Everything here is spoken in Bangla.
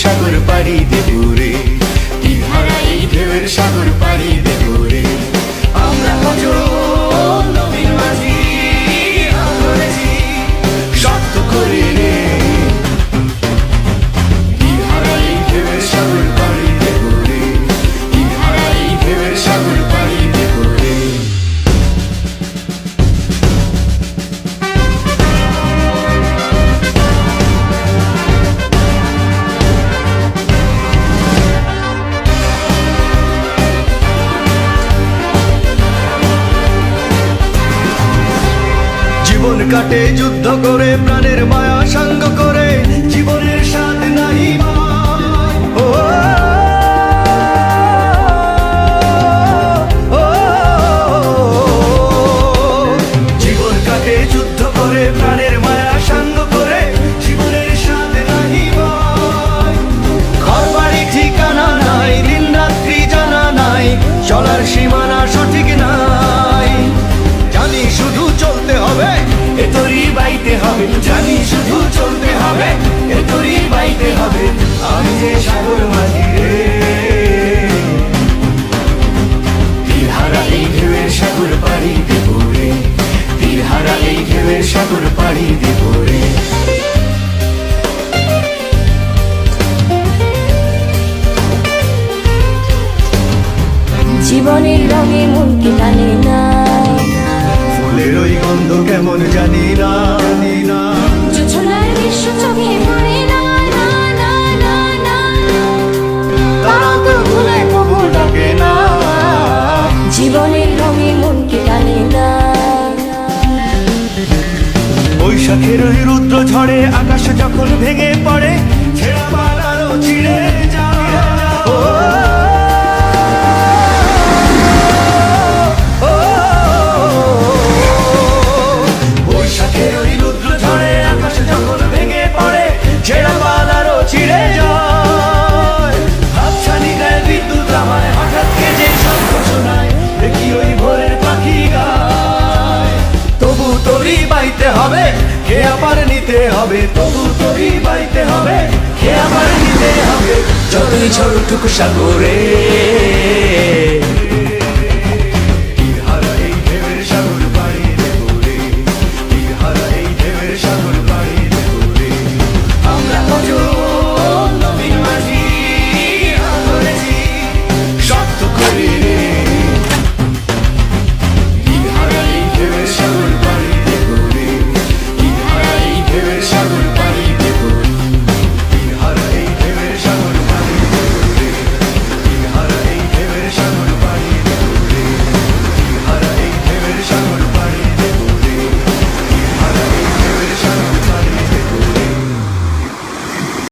সাগর পাড়ি দেবো রে, তীরহারা এই ঢেউয়ের সাগর পাড়ি দেবো রে। আমরা কজন নবীন মাঝি ধরেছি শক্ত করে রে, তীরহারা এই ঢেউয়ের সাগর পাড়ি দেবো রে, তীরহারা এই ঢেউয়ের সাগর পাড়ি দেবো রে। জীবন কাটে যুদ্ধ করে, প্রাণের মায়া সঙ্গ করে, জীবনের স্বাদ নাহি জীবন কাটে যুদ্ধ করে, প্রাণের মায়া সঙ্গ করে, জীবনের স্বাদ নাহি ঘর বাড়ি ঠিকানা নাই, দিন রাত্রি জানা নাই, চলার সীমানা সঠিক নাই। জানি শুধু চলতে হবে, এ তোরই বাইতে হবে, জানি শুধু চলতে হবে, এ তোরই বাইতে হবে। আমি যে সাগর মাঝি রে, তীরহারা এই ঢেউয়ের সাগর পাড়ি দেবো রে, তীরহারা এই ঢেউয়ের সাগর পাড়ি দেবো রে। জীবনের রঙে মনকে টানে না, ফুলের ওই গন্ধ কেমন জানি না, জানি না, জোছনার দৃশ্য চোখে পড়ে না, না না না না, তারা তো ভুলে কবু ডাকে না। জীবনের রঙে মনকে টানে না। বৈশাখের ওই রুদ্র ঝড়ে আকাশ যখন ভেঙে পড়ে, ছেঁড়া পালারও ছিঁড়ে যায়। বৈশাখের ওই রুদ্র ঝড়ে আকাশ যখন ভেঙে পড়ে, ছেঁড়া পালারও ছিঁড়ে যায়। হাতছানি গায়ে বিদ্যুৎ আমায় হঠাৎ কেজে শঙ্খ শোনায়, দেখি ওই ভোরের পাখি গায়। তবু তোরই বাইতে হবে, কে আবার নিতে হবে, তবু তোরই বাইতে হবে, কে আবার নিতে হবে। যতই ঝড় উঠুক সাগরে,